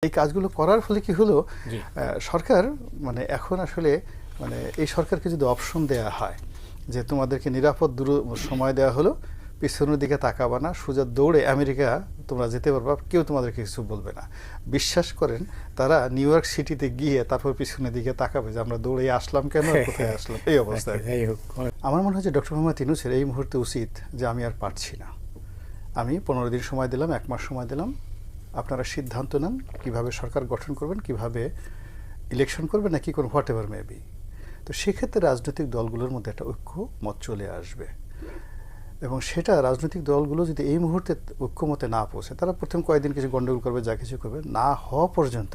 এই কাজগুলো করার ফলে কি হলো, জি। সরকার মানে এখন আসলে মানে এই সরকারকে যদি অপশন দেয়া হয় যে তোমাদেরকে নিরাপদ সময় দেওয়া হলো, পিছনের দিকে তাকাবা না, সোজা দৌড়ে আমেরিকা তোমরা যেতে পারবা, কেউ তোমাদেরকে কিছু বলবে না। বিশ্বাস করেন তারা নিউ ইয়র্ক সিটিতে গিয়ে তারপর পিছনের দিকে তাকাবে যে আমরা দৌড়ে আসলাম কেন, আর কোথায় আসলাম, এই অবস্থায়। যাই হোক, আমার মনে হয় যে ডক্টর মোহাম্মদ ইউনূসের এই মুহূর্তে উচিত যে আমি আর পারছি না, আমি 15 দিন সময় দিলাম, 1 মাস সময় দিলাম, আপনারা সিদ্ধান্ত নেন কিভাবে সরকার গঠন করবেন, কিভাবে ইলেকশন করবেন, নাকি কোনো হোয়াট এভার মেবি। তো সেক্ষেত্রে রাজনৈতিক দলগুলোর মধ্যে একটা ঐক্যমত চলে আসবে, এবং সেটা রাজনৈতিক দলগুলো যদি এই মুহূর্তে ঐক্যমতে না পৌঁছে, তারা প্রথম কয়েকদিন কিছু গন্ডগোল করবে, যা কিছু করবে, না হওয়া পর্যন্ত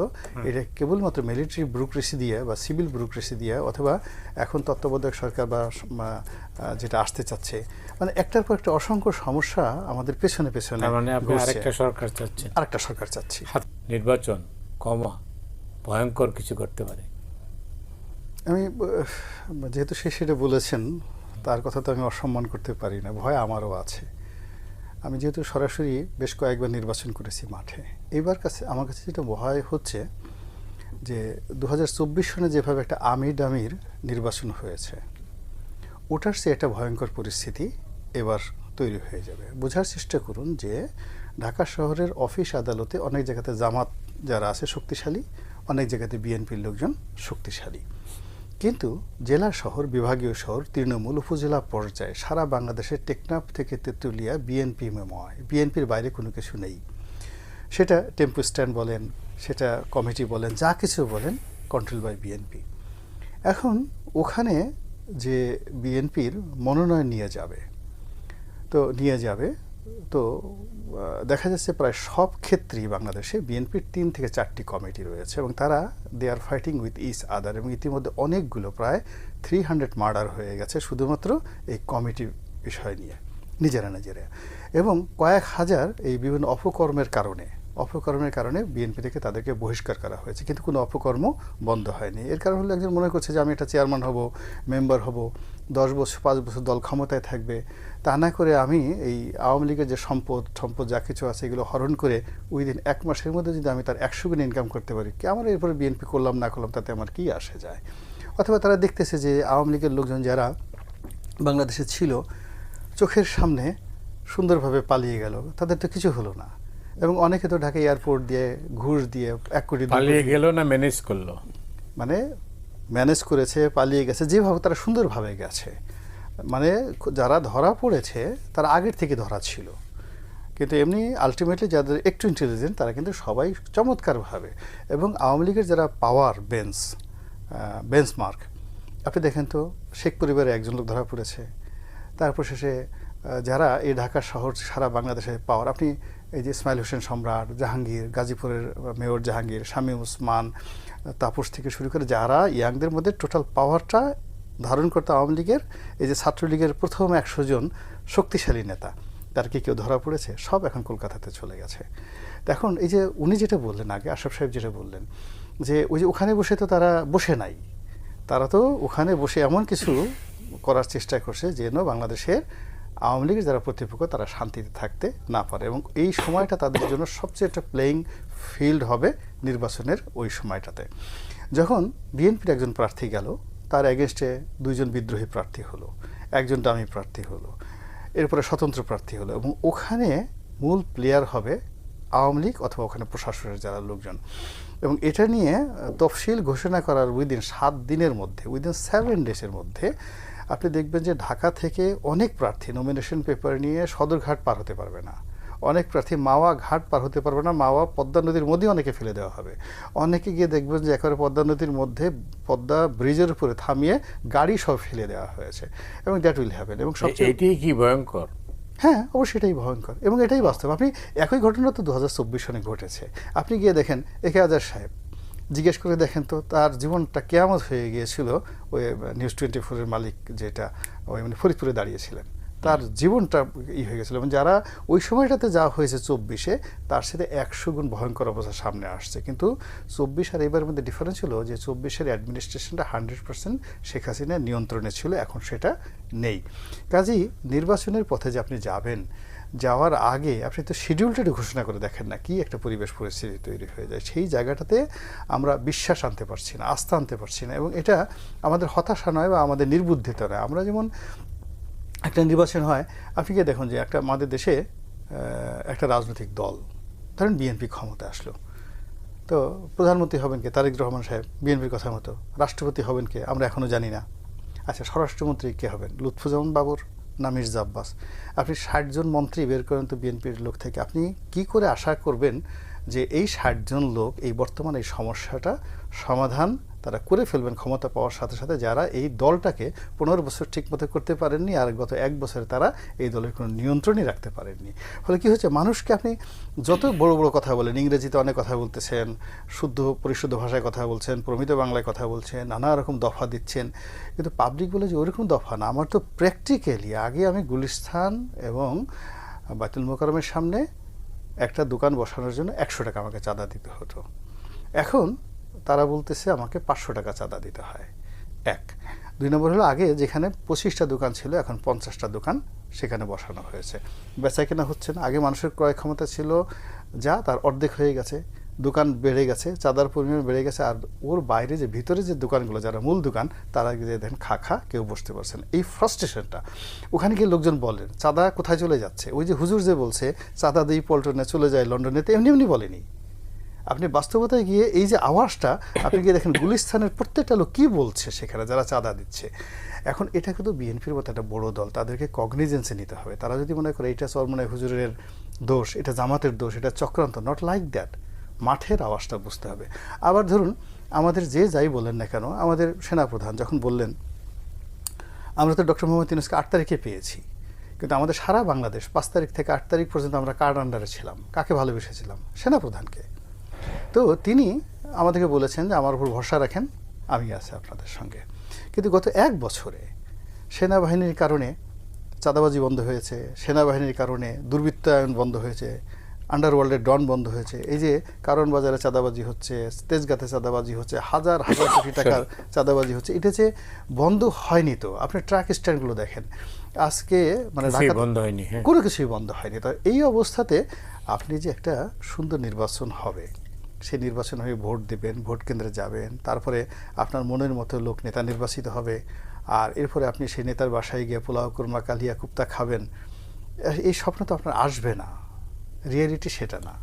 এটা কেবলমাত্র মিলিটারি ব্যুরোক্রেসি দিয়ে বা সিভিল ব্যুরোক্রেসি দিয়ে, অথবা এখন তত্ত্বাবধায়ক সরকার বা যেটা আসতে চাচ্ছে, মানে একটার পর একটা অসংখ্য সমস্যা আমাদের পেছনে পেছনে, মানে আপনি আরেকটা সরকার চাচ্ছেন? আরেকটা সরকার চাচ্ছি। নির্বাচন ভয়ঙ্কর কিছু করতে পারে। আমি যেহেতু সে সেটা বলেছেন, তার কথা তো আমি অসম্মান করতে পারি না, ভয় আমারও আছে। আমি যেহেতু সরাসরি বেশ কয়েকবার নির্বাচন করেছি মাঠে, এইবার আমার কাছে যেটা ভয় হচ্ছে যে 2024 সনে যেভাবে একটা আমির নির্বাচন হয়েছে, ওটার চেয়ে একটা ভয়ঙ্কর পরিস্থিতি এবার তৈরি হয়ে যাবে। বোঝার চেষ্টা করুন যে ঢাকা শহরের অফিস আদালতে অনেক জায়গাতে জামাত যারা আছে শক্তিশালী, অনেক জায়গাতে বিএনপির লোকজন শক্তিশালী, কিন্তু জেলা শহর, বিভাগীয় শহর, তৃণমূল, উপজেলা পর্যায়ে সারা বাংলাদেশের টেকনাফ থেকে তেঁতুলিয়া বিএনপিময়, বিএনপির বাইরে কোনো কিছু নেই। সেটা টেম্পো স্ট্যান্ড বলেন, সেটা কমিটি বলেন, যা কিছু বলেন, কন্ট্রোল বাই বিএনপি। এখন ওখানে যে বিএনপির মনোনয়ন নিয়ে যাবে, তো দেখা যাচ্ছে প্রায় সব ক্ষেত্রেই বাংলাদেশে বিএনপির 3 থেকে 4টি কমিটি রয়েছে, এবং তারা they are fighting with each other, এবং ইতিমধ্যে অনেকগুলো প্রায় 300 মার্ডার হয়ে গেছে শুধুমাত্র এই কমিটি বিষয় নিয়ে, নিজেরা এবং কয়েক হাজার এই বিভিন্ন অপকর্মের কারণে বিএনপি থেকে তাদেরকে বহিষ্কার করা হয়েছে, কিন্তু কোনো অপকর্ম বন্ধ হয়নি। এর কারণ হলো একজন মনে করছে যে আমি একটা চেয়ারম্যান হব, মেম্বার হব, 10 বছর 5 বছর দল ক্ষমতায় থাকবে, তা না করে আমি এই আওয়ামী লীগের যে সম্পদ যা কিছু আছে এগুলো হরণ করে উইদিন 1 মাসের মধ্যে যদি আমি তার 100 গুণ ইনকাম করতে পারি, কি আমার এরপরে বিএনপি করলাম না করলাম তাতে আমার কি আসে যায়। অথবা তারা দেখতেছে যে আওয়ামী লীগের লোকজন যারা বাংলাদেশে ছিল, চোখের সামনে সুন্দরভাবে পালিয়ে গেল, তাদের তো কিছু হলো না, এবং অনেকে তো ঢাকা এয়ারপোর্ট দিয়ে ঘুষ দিয়ে 1 কোটি পালিয়ে গেল না ম্যানেজ করলো, মানে ম্যানেজ করেছে, পালিয়ে গেছে, যেভাবে তারা সুন্দরভাবে গেছে, মানে যারা ধরা পড়েছে তারা আগের থেকে ধরা ছিল, কিন্তু এমনি আলটিমেটলি যাদের একটু ইন্টেলিজেন্ট তারা কিন্তু সবাই চমৎকারভাবে, এবং আওয়ামী লীগের যারা পাওয়ার বেঞ্চমার্ক, আপনি দেখেন তো শেখ পরিবারে একজন লোক ধরা পড়েছে, তারপর শেষে যারা এই ঢাকা শহর সারা বাংলাদেশে পাওয়ার, আপনি এই যে ইসমাইল হোসেন সম্রাট, জাহাঙ্গীর, গাজীপুরের মেয়র জাহাঙ্গীর, শামীম ওসমান, তাপস থেকে শুরু করে যারা ইয়াংদের মধ্যে টোটাল পাওয়ারটা ধারণ করতে আওয়ামী লীগের, এই যে ছাত্রলীগের প্রথম 100 জন শক্তিশালী নেতা, তার কি কেউ ধরা পড়েছে? সব এখন কলকাতাতে চলে গেছে। এখন এই যে উনি যেটা বললেন আগে, আশরাফ সাহেব যেটা বললেন যে ওই যে ওখানে বসে তো তারা বসে নাই, তারা তো ওখানে বসে এমন কিছু করার চেষ্টা করছে যেন বাংলাদেশের আওয়ামী লীগের যারা প্রতিপক্ষ তারা শান্তিতে থাকতে না পারে, এবং এই সময়টা তাদের জন্য সবচেয়ে একটা প্লেয়িং ফিল্ড হবে নির্বাচনের ওই সময়টাতে। যখন বিএনপির একজন প্রার্থী গেল, তার এগেনস্টে 2 জন বিদ্রোহী প্রার্থী হলো, 1 জন ডামি প্রার্থী হলো, এরপরে স্বতন্ত্র প্রার্থী হলো, এবং ওখানে মূল প্লেয়ার হবে আওয়ামী লীগ অথবা ওখানে প্রশাসনের যারা লোকজন, এবং এটা নিয়ে তফসিল ঘোষণা করার উইদিন 7 দিনের মধ্যে, উইদিন 7 ডেজের মধ্যে আপনি দেখবেন যে ঢাকা থেকে অনেক প্রার্থী নমিনেশন পেপার নিয়ে সদরঘাট পার হতে পারবে না, অনেক প্রার্থী মাওয়া ঘাট পার হতে পারবে না, মাওয়া পদ্মা নদীর মধ্যে অনেকে ফেলে দেওয়া হবে, অনেকে গিয়ে দেখবেন যে একেবারে পদ্মা নদীর মধ্যে পদ্মা ব্রিজের উপরে থামিয়ে গাড়ি সব ফেলে দেওয়া হয়েছে, এবং দ্যাট উইল হ্যাপেন। এবং সবচেয়ে এটাই কি ভয়ঙ্কর? হ্যাঁ, অবশ্যই এটাই ভয়ঙ্কর, এবং এটাই বাস্তব। আপনি একই ঘটনা তো 2024 সনে ঘটেছে, আপনি গিয়ে দেখেন একে আজাদ সাহেব, জিজ্ঞেস করে দেখেন তো তার জীবনটা কেয়ামত হয়ে গিয়েছিল ওই নিউজ 24-এর মালিক, যেটা ওই মানে ফরিদপুরে দাঁড়িয়েছিলেন, তার জীবনটা হয়ে গেছিলো, এবং যারা ওই সময়টাতে যা হয়েছে 24-এ, তার সাথে 100 গুণ ভয়ঙ্কর অবস্থা সামনে আসছে। কিন্তু 24 আর এবারের মধ্যে ডিফারেন্স ছিল যে 24-এর অ্যাডমিনিস্ট্রেশনটা 100% শেখ হাসিনার নিয়ন্ত্রণে ছিল, এখন সেটা নেই। কাজেই নির্বাচনের পথে যে আপনি যাবেন, যাওয়ার আগে আপনি তো শিডিউলটা একটু ঘোষণা করে দেখেন না, কি একটা পরিবেশ পরিস্থিতি তৈরি হয়ে যায়। সেই জায়গাটাতে আমরা বিশ্বাস আনতে পারছি না, আস্থা আনতে পারছি না, এবং এটা আমাদের হতাশা নয় বা আমাদের নির্বুদ্ধিতা নয়। আমরা যেমন একটা নির্বাচন হয়, আপনি কি দেখুন যে একটা আমাদের দেশে একটা রাজনৈতিক দল, ধরেন বিএনপি ক্ষমতা আসলো, তো প্রধানমন্ত্রী হবেন কে? তারেক রহমান সাহেব, বিএনপির কথা মতো। রাষ্ট্রপতি হবেন কে? আমরা এখনও জানি না। আচ্ছা, স্বরাষ্ট্রমন্ত্রী কে হবেন? লুৎফুজ্জামান বাবর না মির্জা আব্বাস? আপনি 60 জন মন্ত্রী বের করেন তো বিএনপির লোক থেকে, আপনি কি করে আশা করবেন যে এই 60 জন লোক এই বর্তমান এই সমস্যাটা সমাধান তারা করে ফেলবেন ক্ষমতা পাওয়ার সাথে সাথে, যারা এই দলটাকে 15 বছর ঠিকমতো করতে পারেননি, আর গত 1 বছরে তারা এই দলের কোনো নিয়ন্ত্রণই রাখতে পারেননি। ফলে কি হচ্ছে, মানুষকে আপনি যত বড় বড় কথা বলেন, ইংরেজিতে অনেক কথা বলতেছেন, শুদ্ধ পরিশুদ্ধ ভাষায় কথা বলছেন, প্রমিত বাংলায় কথা বলছেন, নানা রকম দফা দিচ্ছেন, কিন্তু পাবলিক বলে যে ওরকম দফা না, আমার তো প্র্যাকটিক্যালি আগে আমি গুলিস্তান এবং বাইতুল মোকাররমের সামনে একটা দোকান বসানোর জন্য 100 টাকা আমাকে চাঁদা দিতে হতো, এখন তারা বলতেছে আমাকে 500 টাকা চাঁদা দিতে হয়। 1 2 নম্বর হলো, আগে যেখানে 25টা দোকান ছিল এখন 50টা দোকান সেখানে বসানো হয়েছে, বেচা কেনা হচ্ছে না। আগে মানুষের ক্রয় ক্ষমতা ছিল যা, তার অর্ধেক হয়ে গেছে, দোকান বেড়ে গেছে, চাঁদার পরিমাণ বেড়ে গেছে, আর ওর বাইরে যে ভিতরে যে দোকানগুলো যারা মূল দোকান, তারা গিয়ে দেখেন খা কেউ বসতে পারছে না। এই ফ্রাস্ট্রেশনটা ওখানে গিয়ে লোকজন বলেন চাঁদা কোথায় চলে যাচ্ছে, ওই যে হুজুর যে বলছে চাঁদা দিই পল্টনে চলে যায় লন্ডনে, তো এমনি এমনি বলেনি। আপনি বাস্তবতায় গিয়ে এই যে আওয়াজটা, আপনি গিয়ে দেখেন গুলিস্তানের প্রত্যেকটা লোক কী বলছে সেখানে যারা চাঁদা দিচ্ছে। এখন এটা কিন্তু বিএনপির মতো একটা বড় দল, তাদেরকে কগনিজেন্সে নিতে হবে। তারা যদি মনে করে এটা চরমনাই হুজুরের দোষ, এটা জামাতের দোষ, এটা চক্রান্ত, নট লাইক দ্যাট। মাঠের আওয়াজটা বুঝতে হবে। আবার ধরুন আমাদের যে যাই বলেন না কেন, আমাদের সেনাপ্রধান যখন বললেন, আমরা তো ডক্টর মোহাম্মদ ইউনূসকে 8 তারিখে পেয়েছি, কিন্তু আমাদের সারা বাংলাদেশ 5 তারিখ থেকে 8 তারিখ পর্যন্ত আমরা কার আন্ডারে ছিলাম? কাকে ভালোবেসেছিলাম? সেনাপ্রধানকে। তো তিনি আমাদেরকে বলেছেন যে আমার উপর ভরসা রাখেন, আমি আছি আপনাদের সঙ্গে। কিন্তু গত 1 বছরে সেনাবাহিনীর কারণে চাঁদাবাজি বন্ধ হয়েছে, সেনাবাহিনীর কারণে দুর্বৃত্তায়ন বন্ধ হয়েছে, আন্ডারওয়ার্ল্ডের ডন বন্ধ হয়েছে, এই যে কারণ বাজারে চাঁদাবাজি হচ্ছে, তেজগাঁতে চাঁদাবাজি হচ্ছে, হাজার হাজার কোটি টাকার চাঁদাবাজি হচ্ছে, এটা যে বন্ধ হয়নি। তো আপনি ট্রাক স্ট্যান্ডগুলো দেখেন, আজকে মানে বন্ধ হয়নি, কোনো কিছুই বন্ধ হয়নি। তো এই অবস্থাতে আপনি যে একটা সুন্দর নির্বাচন হবে, সেই নির্বাচন হয়ে ভোট দেবেন, ভোট কেন্দ্রে যাবেন, তারপরে আপনার মনের মতো লোক নেতা নির্বাচিত হবে, আর এরপরে আপনি সেই নেতার বাসায় গিয়ে পোলাও, কুরমা, কালিয়া, কুপ্তা খাবেন, এই স্বপ্ন তো আপনার আসবে না। রিয়েলিটি সেটা না।